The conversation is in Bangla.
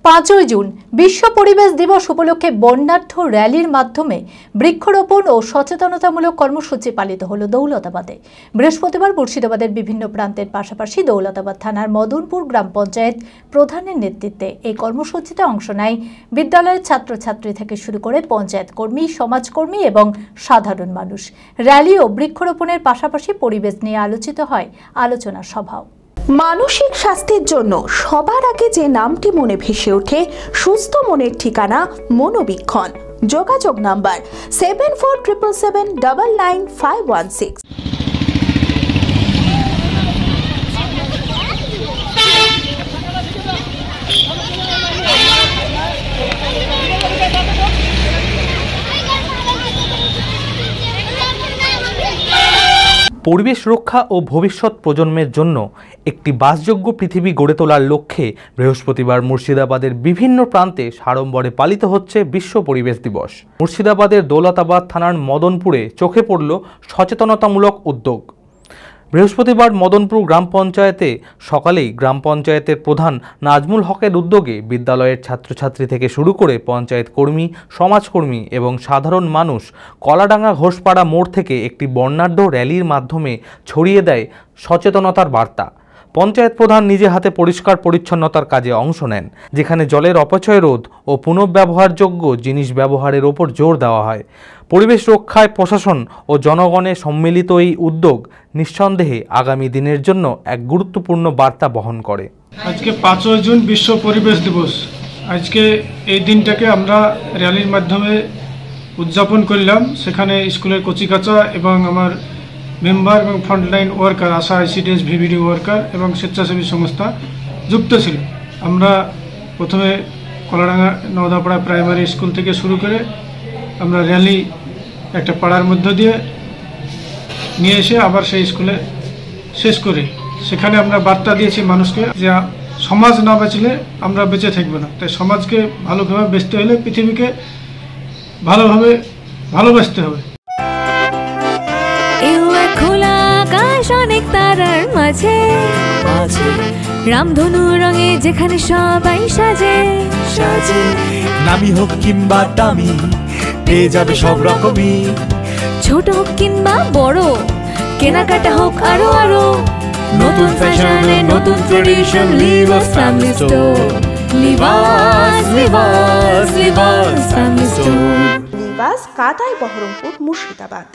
5ই জুন বিশ্ব পরিবেশ দিবস উপলক্ষে বর্ণাঢ্য র্যালির মাধ্যমে বৃক্ষরোপণ ও সচেতনতামূলক কর্মসূচি পালিত হলো দৌলতাবাদে। বৃহস্পতিবার মুর্শিদাবাদের বিভিন্ন প্রান্তের পাশাপাশি দৌলতাবাদ থানার মদনপুর গ্রাম পঞ্চায়েত প্রধানের নেতৃত্বে এই কর্মসূচিতে অংশ নেয় বিদ্যালয়ের ছাত্রছাত্রী থেকে শুরু করে পঞ্চায়েত কর্মী, সমাজকর্মী এবং সাধারণ মানুষ। র্যালি ও বৃক্ষরোপণের পাশাপাশি পরিবেশ নিয়ে আলোচিত হয় আলোচনা সভাও। মানসিক স্বাস্থ্যের জন্য সবার আগে যে নামটি মনে ভেসে ওঠে সুস্থ মনের ঠিকানা মনোবীক্ষণ। যোগাযোগ নাম্বার 7477799516। পরিবেশ রক্ষা ও ভবিষ্যৎ প্রজন্মের জন্য একটি বাসযোগ্য পৃথিবী গড়ে তোলার লক্ষ্যে বৃহস্পতিবার মুর্শিদাবাদের বিভিন্ন প্রান্তে সাড়ম্বরে পালিত হচ্ছে বিশ্ব পরিবেশ দিবস। মুর্শিদাবাদের দৌলতাবাদ থানার মদনপুরে চোখে পড়ল সচেতনতামূলক উদ্যোগ। বৃহস্পতিবার মদনপুর গ্রাম পঞ্চায়েতে সকালেই গ্রাম পঞ্চায়েতের প্রধান নাজমুল হকের উদ্যোগে বিদ্যালয়ের ছাত্রছাত্রী থেকে শুরু করে পঞ্চায়েত কর্মী, সমাজকর্মী এবং সাধারণ মানুষ কলাডাঙ্গা ঘোষপাড়া মোড় থেকে একটি বর্ণাঢ্য র্যালির মাধ্যমে ছড়িয়ে দেয় সচেতনতার বার্তা। পঞ্চায়েত প্রধান নিজে হাতে পরিষ্কার পরিচ্ছন্নতার কাজে অংশ নেন, যেখানে জলের অপচয় রোধ ও পুনর্ব্যবহারযোগ্য জিনিস ব্যবহারের ওপর জোর দেওয়া হয়। পরিবেশ রক্ষায় প্রশাসন ও জনগণের সম্মিলিত এই উদ্যোগ নিঃসন্দেহে আগামী দিনের জন্য এক গুরুত্বপূর্ণ বার্তা বহন করে। আজকে 5ই জুন বিশ্ব পরিবেশ দিবস। আজকে এই দিনটাকে আমরা র্যালির মাধ্যমে উদযাপন করলাম। সেখানে স্কুলের কচিকাঁচা এবং আমার মেম্বার এবং ফ্রন্টলাইন ওয়ার্কার, আশা, আইসিডিএস, ভিভিডি ওয়ার্কার এবং স্বেচ্ছাসেবী সংস্থা যুক্ত ছিল। আমরা প্রথমে কলাডাঙ্গা নওদাপাড়া প্রাইমারি স্কুল থেকে শুরু করে আমরা র্যালি একটা পাড়ার মধ্য দিয়ে নিয়ে এসে আবার সেই স্কুলে শেষ করি। সেখানে আমরা বার্তা দিয়েছি মানুষকে যে সমাজ না বাঁচলে আমরা বেঁচে থাকবো না। তাই সমাজকে ভালোভাবে বাঁচতে হলে পৃথিবীকে ভালোভাবে ভালোবাসতে হবে। খোলা আকাশ অনেক তারার মাঝে রামধনু রঙে যেখানে সবাই সাজে সাজে, নামি হোক কিংবা দামি পেয়ে যাবে সব রকমই, ছোট হোক কিংবা বড় কেনাকাটা হোক আরো আরো, নতুন ফ্যাশনে নতুন tradition, Libas family store, Libas Libas Libas family store, Libas কাটাই বহরমপুর মুর্শিদাবাদ।